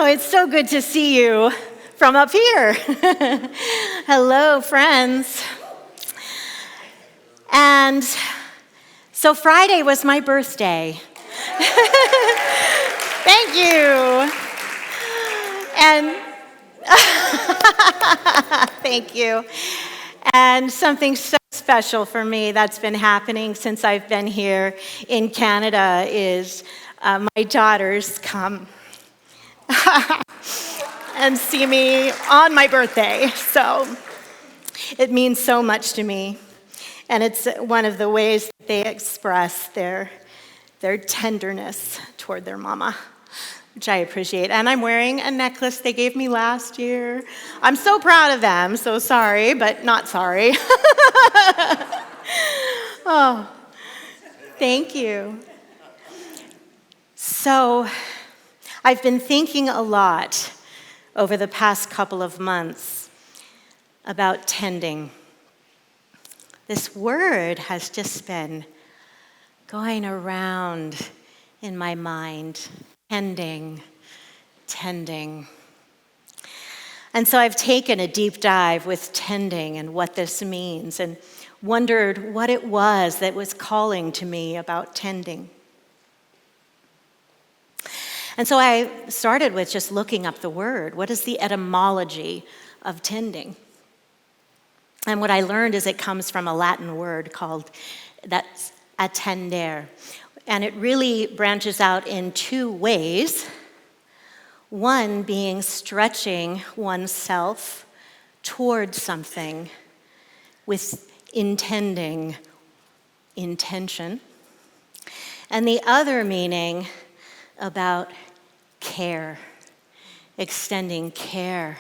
Oh, it's so good to see you from up here. Hello, friends. And so Friday was my birthday. Thank you. And thank you. And something so special for me that's been happening since I've been here in Canada is my daughters come and see me on my birthday. So it means so much to me. And it's one of the ways that they express their tenderness toward their mama, which I appreciate. And I'm wearing a necklace they gave me last year. I'm so proud of them. So sorry, but not sorry. Oh, thank you. So I've been thinking a lot over the past couple of months about tending. This word has just been going around in my mind, tending. And so I've taken a deep dive with tending and what this means and wondered what it was that was calling to me about tending. And so I started with just looking up the word. What is the etymology of tending? And what I learned is it comes from a Latin word called that's attendere. And it really branches out in two ways. One being stretching oneself toward something with intention. And the other meaning about care, extending care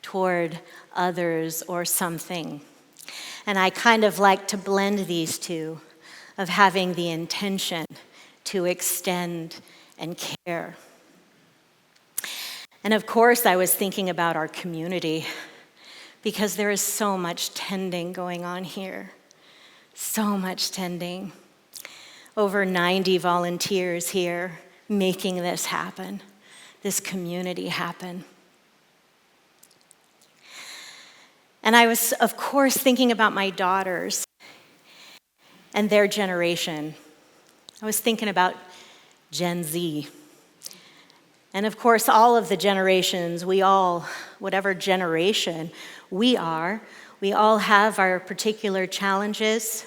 toward others or something. And I kind of like to blend these two, of having the intention to extend and care. And of course, I was thinking about our community because there is so much tending going on here. So much tending. Over 90 volunteers here making this happen, this community happen. And I was, of course, thinking about my daughters and their generation. I was thinking about Gen Z. And of course, all of the generations, we all, whatever generation we all have our particular challenges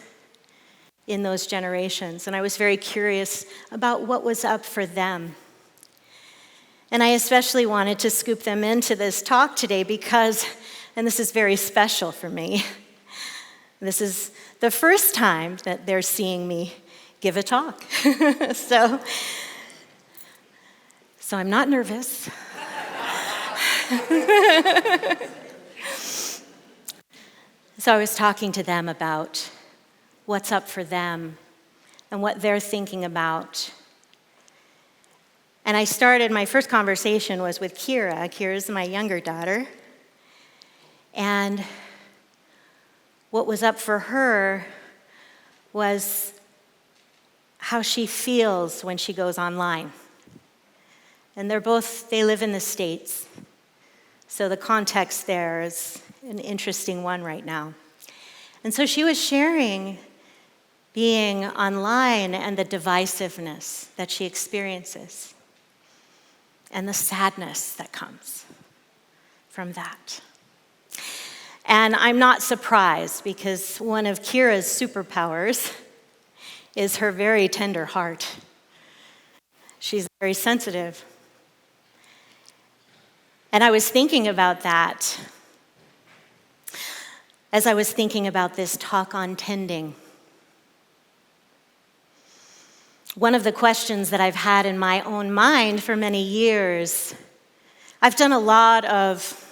in those generations. And I was very curious about what was up for them. And I especially wanted to scoop them into this talk today because, and this is very special for me, this is the first time that they're seeing me give a talk. So I'm not nervous. So I was talking to them about what's up for them and what they're thinking about. And my first conversation was with Kira. Kira's my younger daughter. And what was up for her was how she feels when she goes online. And they live in the States. So the context there is an interesting one right now. And so she was sharing being online and the divisiveness that she experiences and the sadness that comes from that. And I'm not surprised because one of Kira's superpowers is her very tender heart. She's very sensitive. And I was thinking about that as I was thinking about this talk on tending. One of the questions that I've had in my own mind for many years, I've done a lot of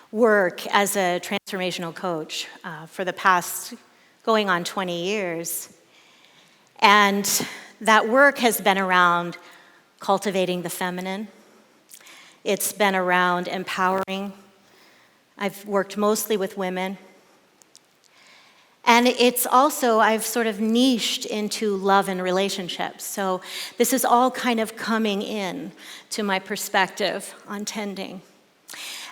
work as a transformational coach for the past going on 20 years. And that work has been around cultivating the feminine. It's been around empowering. I've worked mostly with women. And it's also, I've sort of niched into love and relationships. So this is all kind of coming in to my perspective on tending.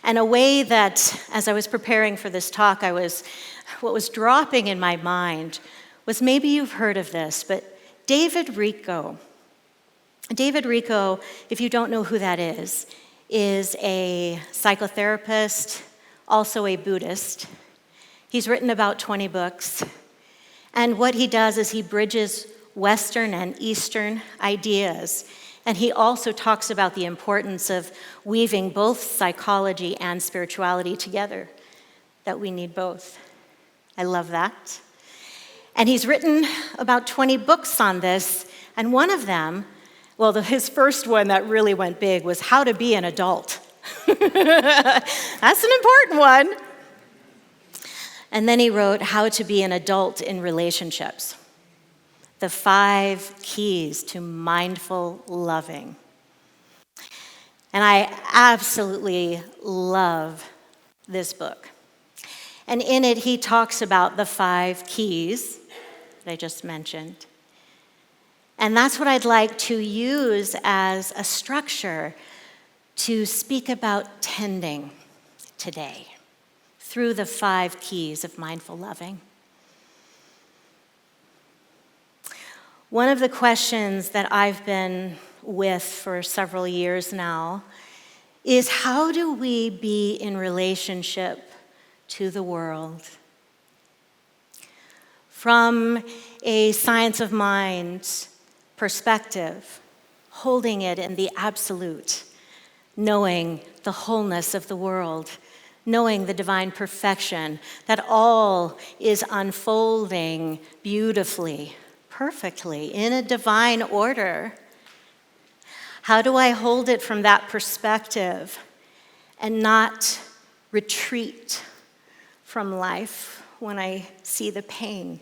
And a way that, as I was preparing for this talk, what was dropping in my mind was, maybe you've heard of this, but David Richo. David Richo, if you don't know who that is a psychotherapist, also a Buddhist. He's written about 20 books. And what he does is he bridges Western and Eastern ideas. And he also talks about the importance of weaving both psychology and spirituality together, that we need both. I love that. And he's written about 20 books on this, and one of them, his first one that really went big was How to Be an Adult. That's an important one. And then he wrote How to Be an Adult in Relationships. The 5 keys to mindful loving. And I absolutely love this book. And in it, he talks about the 5 keys that I just mentioned. And that's what I'd like to use as a structure to speak about tending today through the 5 keys of mindful loving. One of the questions that I've been with for several years now is, how do we be in relationship to the world? From a science of mind perspective, holding it in the absolute, knowing the wholeness of the world, knowing the divine perfection, that all is unfolding beautifully, perfectly, in a divine order. How do I hold it from that perspective and not retreat from life when I see the pain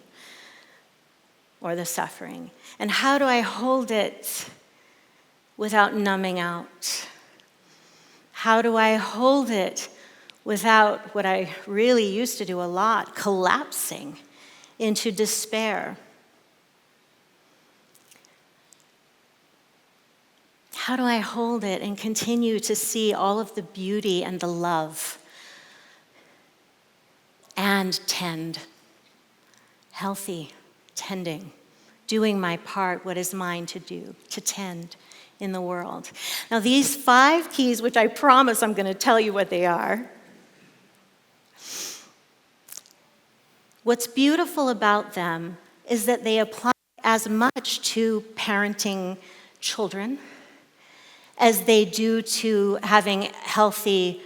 or the suffering? And how do I hold it without numbing out? How do I hold it without, what I really used to do a lot, collapsing into despair? How do I hold it and continue to see all of the beauty and the love and tend? Healthy tending, doing my part, what is mine to do, to tend in the world. Now, these 5 keys, which I promise I'm going to tell you what they are, what's beautiful about them is that they apply as much to parenting children as they do to having healthy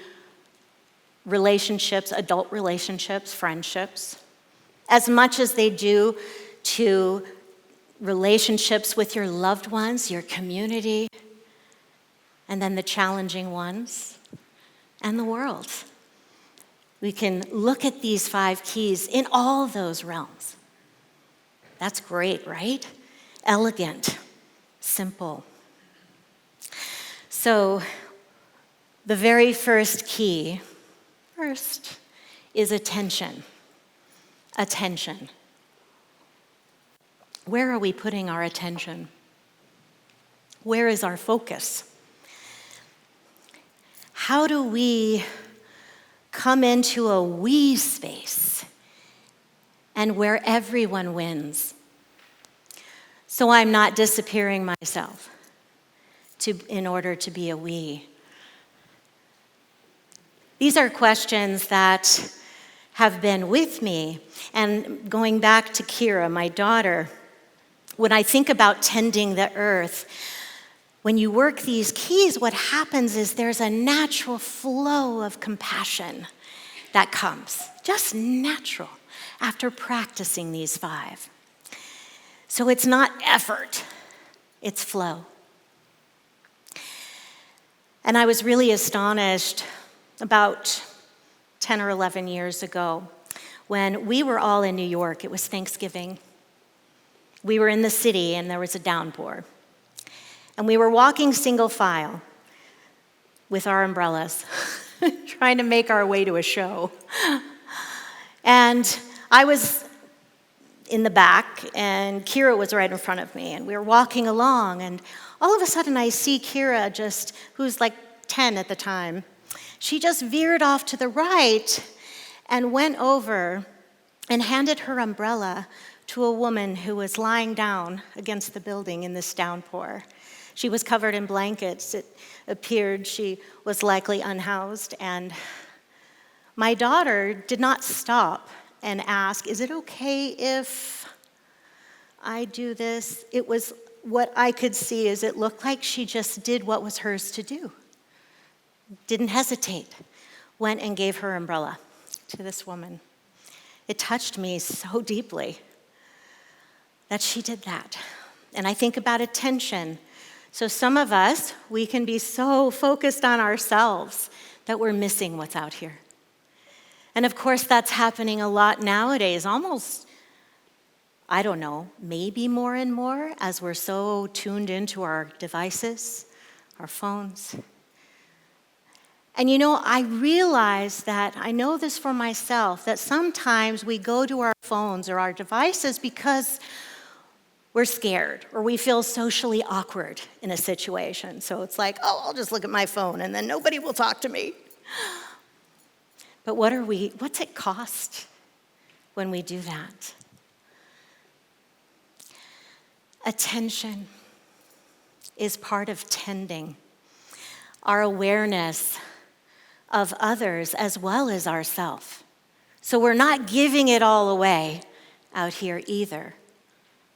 relationships, adult relationships, friendships, as much as they do to relationships with your loved ones, your community, and then the challenging ones, and the world. We can look at these 5 keys in all those realms. That's great, right? Elegant, simple. So, the very first key, is attention. Attention. Where are we putting our attention? Where is our focus? How do we come into a we space and where everyone wins? So I'm not disappearing myself in order to be a we. These are questions that have been with me. And going back to Kira, my daughter, when I think about tending the earth, when you work these keys, what happens is there's a natural flow of compassion that comes, just natural, after practicing these 5. So it's not effort, it's flow. And I was really astonished about 10 or 11 years ago when we were all in New York. It was Thanksgiving. We were in the city and there was a downpour. And we were walking single file with our umbrellas, trying to make our way to a show. And I was in the back, and Kira was right in front of me, and we were walking along, and all of a sudden I see Kira who's like 10 at the time, she just veered off to the right and went over and handed her umbrella to a woman who was lying down against the building in this downpour. She was covered in blankets. It appeared she was likely unhoused, and my daughter did not stop and ask, is it okay if I do this? It was what I could see is it looked like she just did what was hers to do. Didn't hesitate. Went and gave her umbrella to this woman. It touched me so deeply that she did that. And I think about attention. So some of us, we can be so focused on ourselves that we're missing what's out here. And of course, that's happening a lot nowadays, almost, I don't know, maybe more and more as we're so tuned into our devices, our phones. And I realize that, I know this for myself, that sometimes we go to our phones or our devices because we're scared or we feel socially awkward in a situation. So it's like, I'll just look at my phone and then nobody will talk to me. But what's it cost when we do that? Attention is part of tending our awareness of others as well as ourselves. So we're not giving it all away out here either.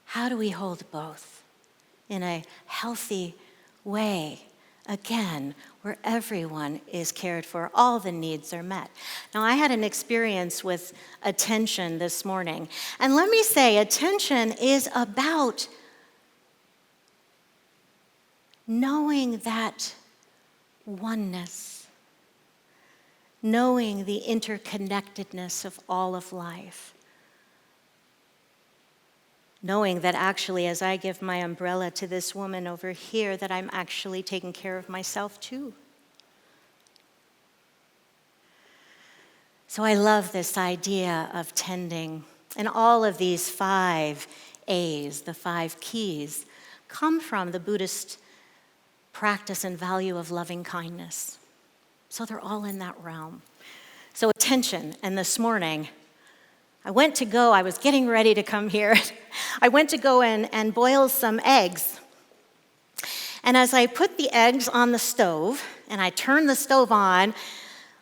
How do we hold both in a healthy way? Again, where everyone is cared for, all the needs are met. Now, I had an experience with attention this morning. And let me say, attention is about knowing that oneness, knowing the interconnectedness of all of life. Knowing that actually, as I give my umbrella to this woman over here, that I'm actually taking care of myself too. So I love this idea of tending. And all of these 5 A's, the 5 keys, come from the Buddhist practice and value of loving kindness. So they're all in that realm. So attention, and this morning, I was getting ready to come here. I went to go and boil some eggs. And as I put the eggs on the stove, and I turned the stove on,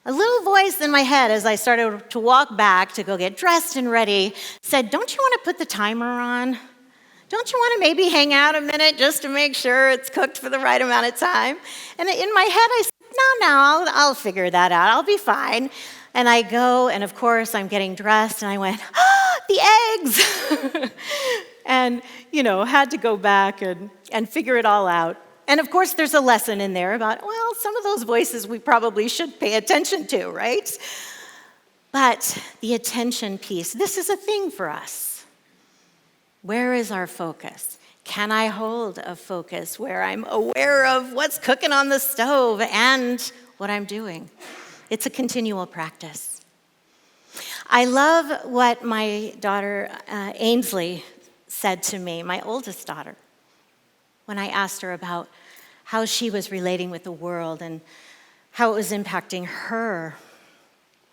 a little voice in my head as I started to walk back to go get dressed and ready said, don't you want to put the timer on? Don't you want to maybe hang out a minute just to make sure it's cooked for the right amount of time? And in my head, I said, no, I'll figure that out. I'll be fine. And I go, and of course, I'm getting dressed, and I went, the eggs! And, had to go back and figure it all out. And of course, there's a lesson in there about, well, some of those voices we probably should pay attention to, right? But the attention piece, this is a thing for us. Where is our focus? Can I hold a focus where I'm aware of what's cooking on the stove and what I'm doing? It's a continual practice. I love what my daughter Ainsley said to me, my oldest daughter, when I asked her about how she was relating with the world and how it was impacting her.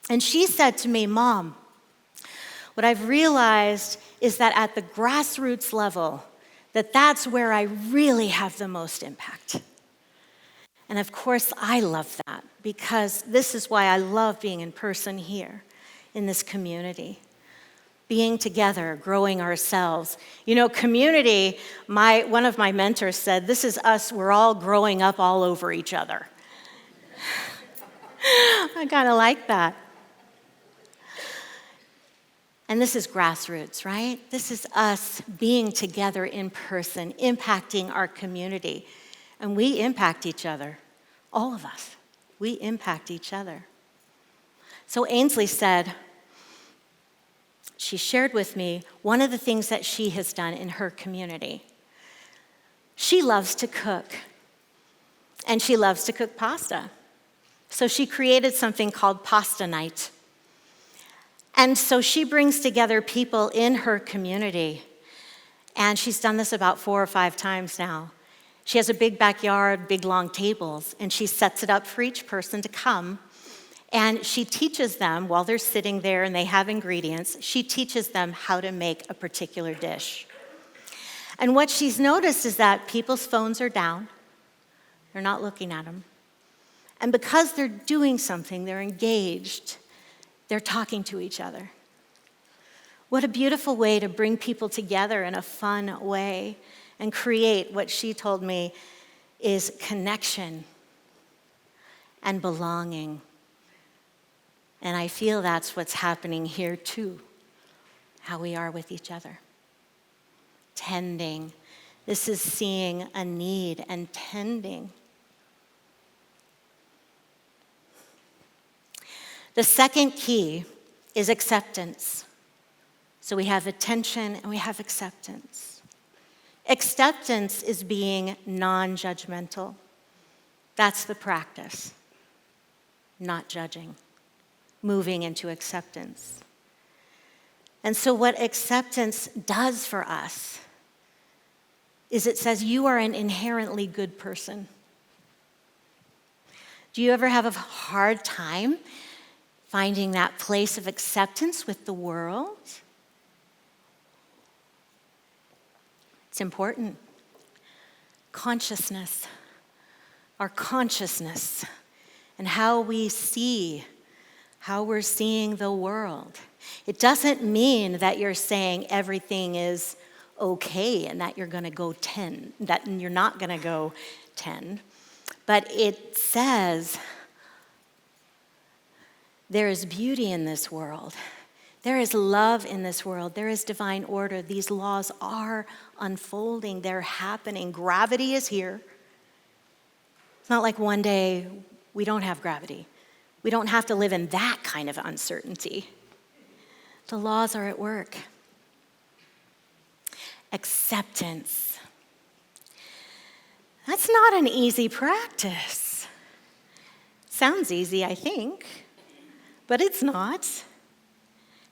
And she said to me, Mom, what I've realized is that at the grassroots level, that's where I really have the most impact. And of course, I love that because this is why I love being in person here in this community. Being together, growing ourselves. Community, one of my mentors said, this is us, we're all growing up all over each other. I kind of like that. And this is grassroots, right? This is us being together in person, impacting our community. And we impact each other, all of us. We impact each other. So Ainsley said, she shared with me one of the things that she has done in her community. She loves to cook, and she loves to cook pasta. So she created something called Pasta Night. And so she brings together people in her community. And she's done this about 4 or 5 times now. She has a big backyard, big long tables, and she sets it up for each person to come. And she teaches them, while they're sitting there and they have ingredients, she teaches them how to make a particular dish. And what she's noticed is that people's phones are down. They're not looking at them. And because they're doing something, they're engaged, they're talking to each other. What a beautiful way to bring people together in a fun way and create what she told me is connection and belonging. And I feel that's what's happening here too, how we are with each other. Tending. This is seeing a need and tending. The second key is acceptance. So we have attention and we have acceptance. Acceptance is being non-judgmental. That's the practice. Not judging. Moving into acceptance. And so what acceptance does for us is it says you are an inherently good person. Do you ever have a hard time finding that place of acceptance with the world? It's important. Consciousness, our consciousness, and how we see, how we're seeing the world. It doesn't mean that you're saying everything is okay and that you're going to go 10, that you're not going to go 10. But it says there is beauty in this world. There is love in this world. There is divine order. These laws are unfolding. They're happening. Gravity is here. It's not like one day we don't have gravity. We don't have to live in that kind of uncertainty. The laws are at work. Acceptance. That's not an easy practice. Sounds easy, I think, but it's not.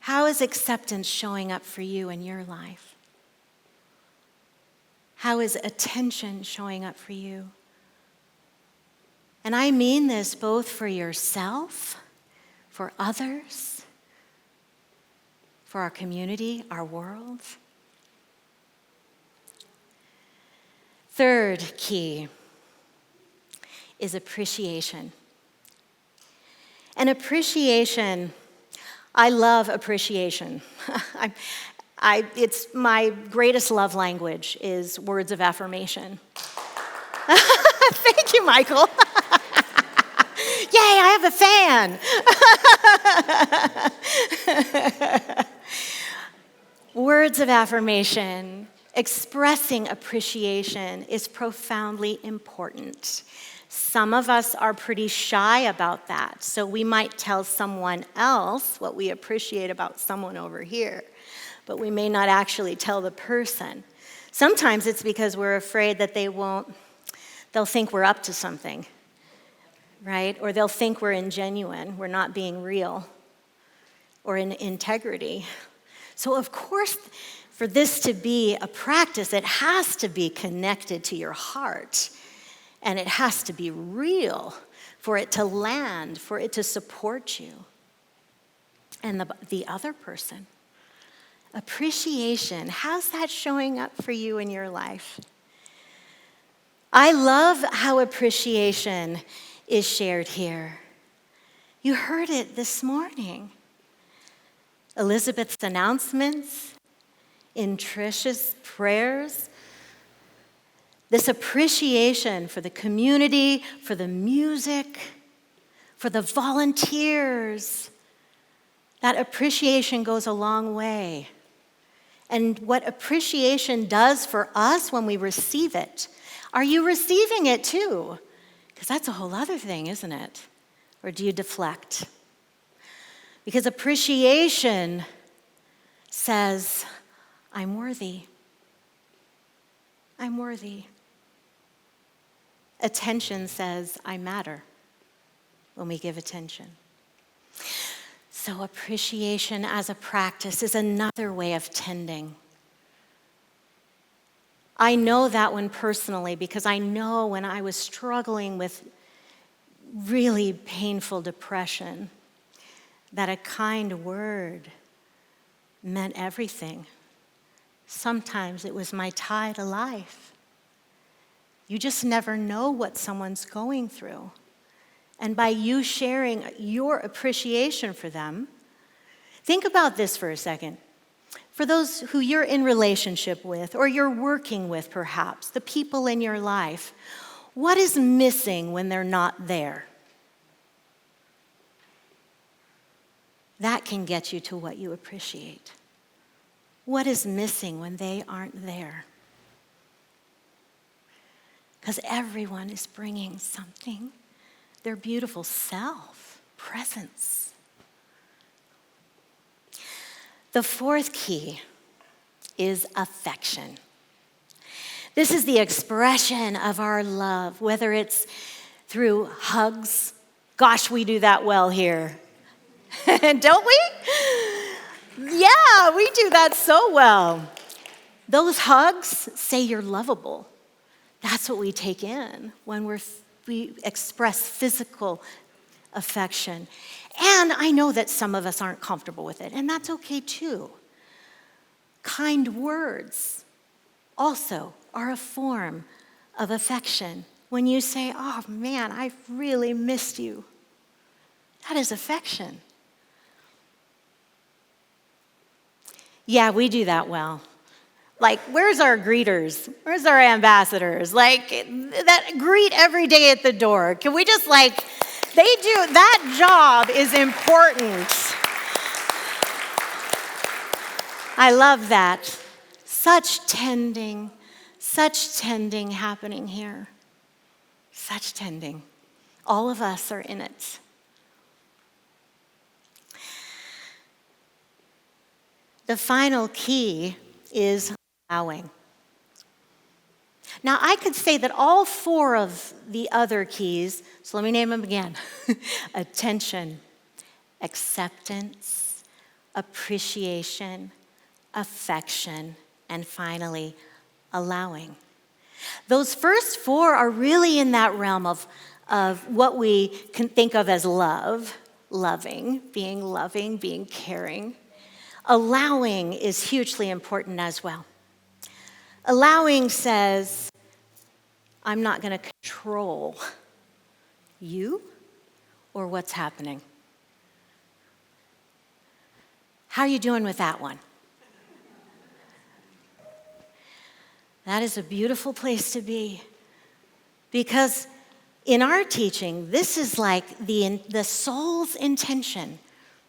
How is acceptance showing up for you in your life? How is attention showing up for you? And I mean this both for yourself, for others, for our community, our world. Third key is appreciation. And appreciation, I love appreciation. It's my greatest love language is words of affirmation. Thank you, Michael. Yay, I have a fan. Words of affirmation, expressing appreciation is profoundly important. Some of us are pretty shy about that, so we might tell someone else what we appreciate about someone over here, but we may not actually tell the person. Sometimes it's because we're afraid that they'll think we're up to something, right? Or they'll think we're ingenuine, we're not being real, or in integrity. So of course, for this to be a practice, it has to be connected to your heart. And it has to be real for it to land, for it to support you and the other person. Appreciation, how's that showing up for you in your life? I love how appreciation is shared here. You heard it this morning. Elizabeth's announcements, in Trish's prayers, this appreciation for the community, for the music, for the volunteers. That appreciation goes a long way. And what appreciation does for us when we receive it, are you receiving it too? Because that's a whole other thing, isn't it? Or do you deflect? Because appreciation says, I'm worthy. I'm worthy. Attention says, I matter when we give attention. So appreciation as a practice is another way of tending. I know that one personally because I know when I was struggling with really painful depression, that a kind word meant everything. Sometimes it was my tie to life. You just never know what someone's going through. And by you sharing your appreciation for them, think about this for a second. For those who you're in relationship with or you're working with perhaps, the people in your life, what is missing when they're not there? That can get you to what you appreciate. What is missing when they aren't there? Because everyone is bringing something, their beautiful self, presence. The fourth key is affection. This is the expression of our love, whether it's through hugs. Gosh, we do that well here. Don't we? Yeah, we do that so well. Those hugs say you're lovable. That's what we take in when we express physical affection. And I know that some of us aren't comfortable with it, and that's okay too. Kind words also are a form of affection. When you say, "Oh man, I've really missed you," that is affection. Yeah, we do that well. Like, where's our greeters? Where's our ambassadors? Like, that greet every day at the door. Can we just they do, that job is important. I love that. Such tending happening here. Such tending. All of us are in it. The final key is allowing. Now, I could say that all four of the other keys, so let me name them again. Attention, acceptance, appreciation, affection, and finally, allowing. Those first four are really in that realm of what we can think of as love, loving, being caring. Allowing is hugely important as well. Allowing says, I'm not going to control you or what's happening. How are you doing with that one? That is a beautiful place to be. Because in our teaching, this is like the soul's intention,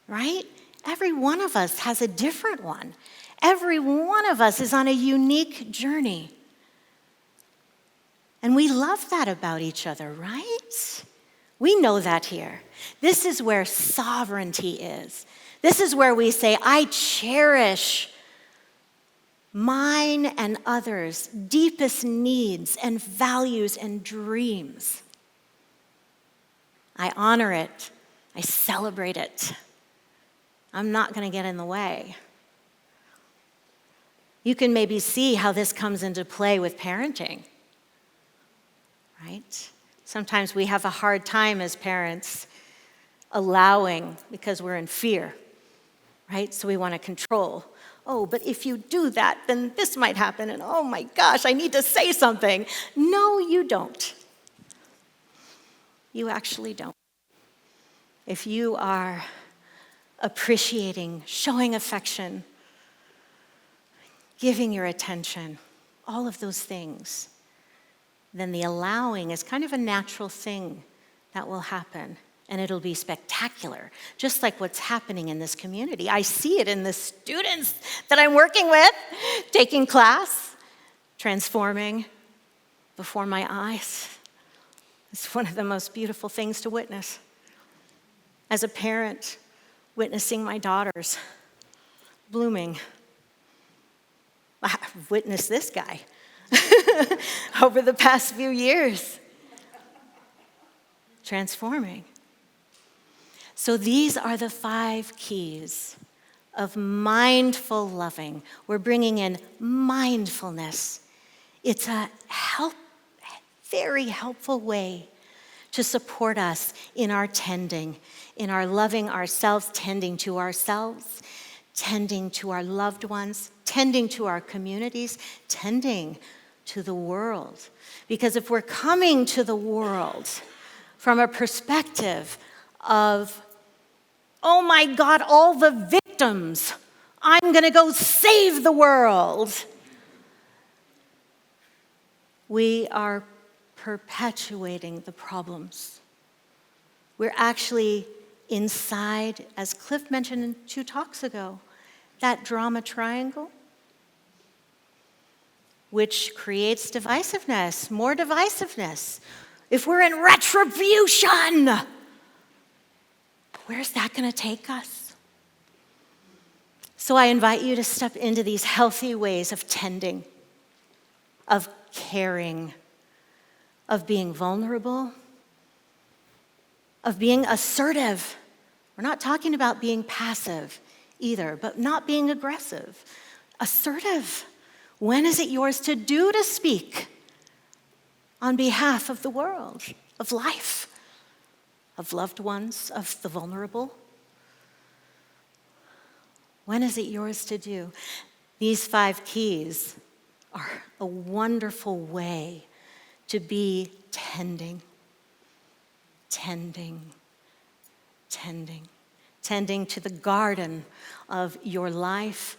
right? Every one of us has a different one. Every one of us is on a unique journey. And we love that about each other, right? We know that here. This is where sovereignty is. This is where we say, I cherish mine and others' deepest needs and values and dreams. I honor it. I celebrate it. I'm not going to get in the way. You can maybe see how this comes into play with parenting, right? Sometimes we have a hard time as parents allowing because we're in fear, right? So we want to control. Oh, but if you do that, then this might happen, and oh my gosh, I need to say something. No, you don't. You actually don't. If you are appreciating, showing affection, giving your attention, all of those things, then the allowing is kind of a natural thing that will happen, and it'll be spectacular, just like what's happening in this community. I see it in the students that I'm working with, taking class, transforming before my eyes. It's one of the most beautiful things to witness. As a parent, witnessing my daughters blooming. I've witnessed this guy over the past few years, transforming. So these are the 5 keys of mindful loving. We're bringing in mindfulness. It's a very helpful way to support us in our tending, in our loving ourselves, tending to ourselves, tending to our loved ones, tending to our communities, tending to the world. Because if we're coming to the world from a perspective of, oh my God, all the victims, I'm going to go save the world, we are perpetuating the problems. We're actually inside, as Cliff mentioned 2 talks ago, that drama triangle, which creates divisiveness, more divisiveness. If we're in retribution, where's that going to take us? So I invite you to step into these healthy ways of tending, of caring, of being vulnerable, of being assertive. We're not talking about being passive either, but not being aggressive. Assertive. When is it yours to do to speak on behalf of the world, of life, of loved ones, of the vulnerable? When is it yours to do? These 5 keys are a wonderful way to be tending, tending, tending, tending to the garden of your life,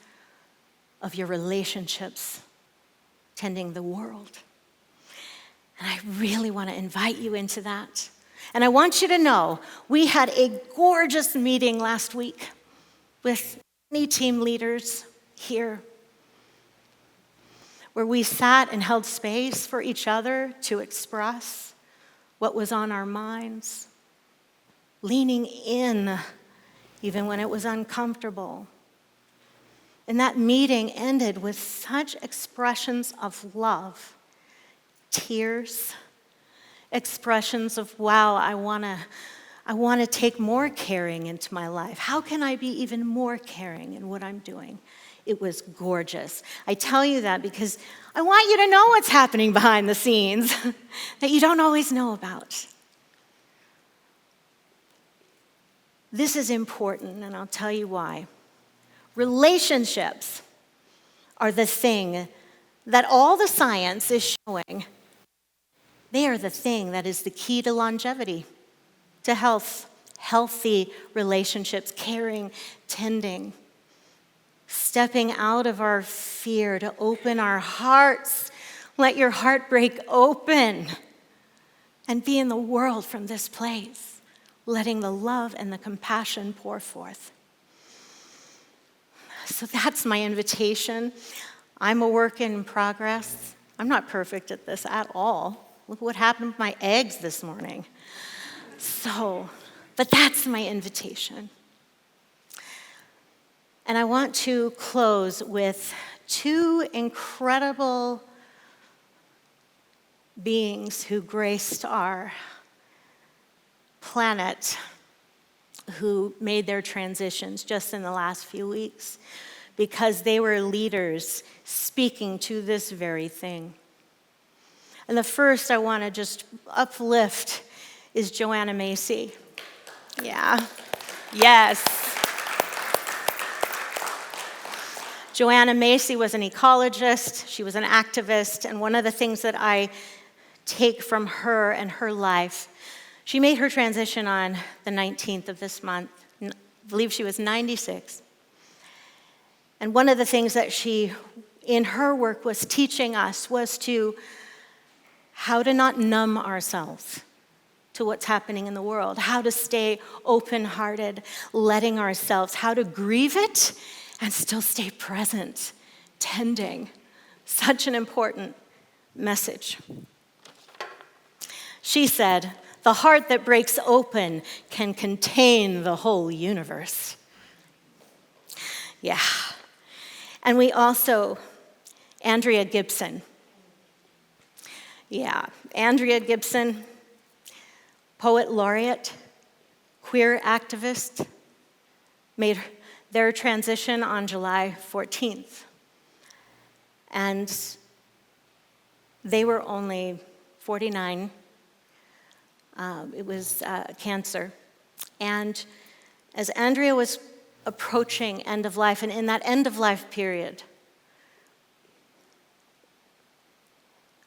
of your relationships, tending the world. And I really want to invite you into that. And I want you to know, we had a gorgeous meeting last week with many team leaders here, where we sat and held space for each other to express what was on our minds, leaning in even when it was uncomfortable. And that meeting ended with such expressions of love, tears, expressions of, wow, I want to take more caring into my life. How can I be even more caring in what I'm doing? It was gorgeous. I tell you that because I want you to know what's happening behind the scenes that you don't always know about. This is important, and I'll tell you why. Relationships are the thing that all the science is showing. They are the thing that is the key to longevity, to health, healthy relationships, caring, tending. Stepping out of our fear to open our hearts. Let your heart break open and be in the world from this place, letting the love and the compassion pour forth. So that's my invitation. I'm a work in progress. I'm not perfect at this at all. Look what happened with my eggs this morning. But that's my invitation. And I want to close with 2 incredible beings who graced our planet, who made their transitions just in the last few weeks, because they were leaders speaking to this very thing. And the first I want to just uplift is Joanna Macy. Yeah. Yes. Joanna Macy was an ecologist, she was an activist, and one of the things that I take from her and her life, she made her transition on the 19th of this month. I believe she was 96. And one of the things that she, in her work, was teaching us was how to not numb ourselves to what's happening in the world, how to stay open-hearted, letting ourselves, how to grieve it, and still stay present, tending. Such an important message. She said, "The heart that breaks open can contain the whole universe." Yeah. And we also, Andrea Gibson. Yeah, Andrea Gibson, poet laureate, queer activist, made their transition on July 14th. And they were only 49. It was cancer. And as Andrea was approaching end of life, and in that end of life period,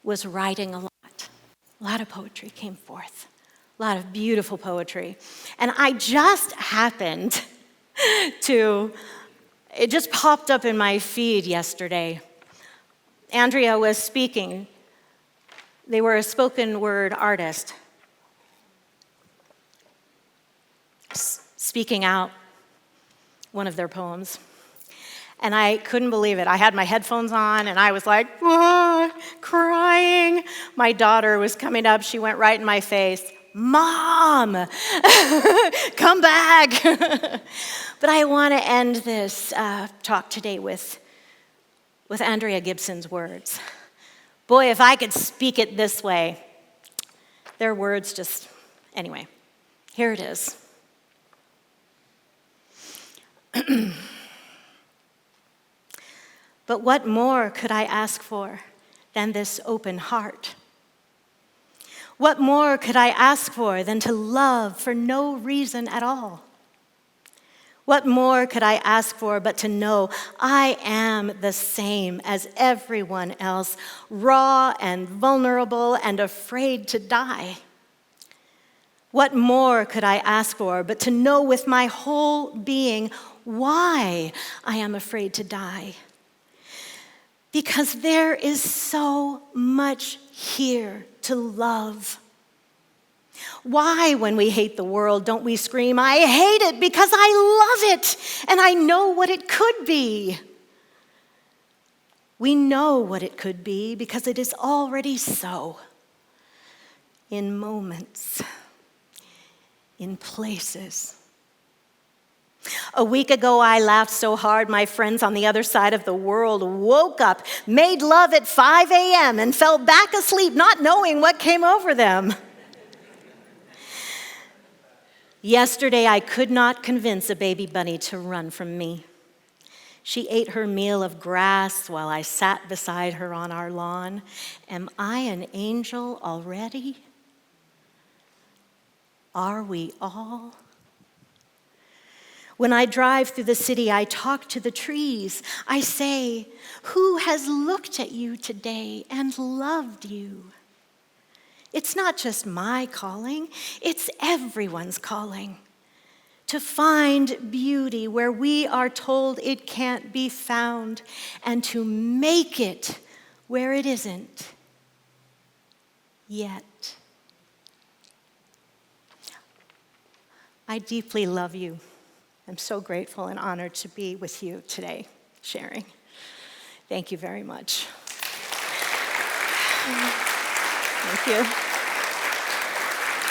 was writing a lot. A lot of poetry came forth. A lot of beautiful poetry. And I just happened it just popped up in my feed yesterday. Andrea was speaking. They were a spoken word artist, speaking out one of their poems. And I couldn't believe it. I had my headphones on, and I was like, crying. My daughter was coming up. She went right in my face. Mom, come back. But I want to end this talk today with Andrea Gibson's words. Boy, if I could speak it this way. Their words just, anyway, here it is. But what more could I ask for than this open heart? What more could I ask for than to love for no reason at all? What more could I ask for but to know I am the same as everyone else, raw and vulnerable and afraid to die? What more could I ask for but to know with my whole being why I am afraid to die? Because there is so much here to love. Why, when we hate the world, don't we scream, I hate it because I love it and I know what it could be? We know what it could be because it is already so. In moments, in places. A week ago, I laughed so hard, my friends on the other side of the world woke up, made love at 5 a.m., and fell back asleep, not knowing what came over them. Yesterday, I could not convince a baby bunny to run from me. She ate her meal of grass while I sat beside her on our lawn. Am I an angel already? Are we all? When I drive through the city, I talk to the trees. I say, who has looked at you today and loved you? It's not just my calling, it's everyone's calling. To find beauty where we are told it can't be found, and to make it where it isn't yet. I deeply love you. I'm so grateful and honored to be with you today, sharing. Thank you very much. Thank you.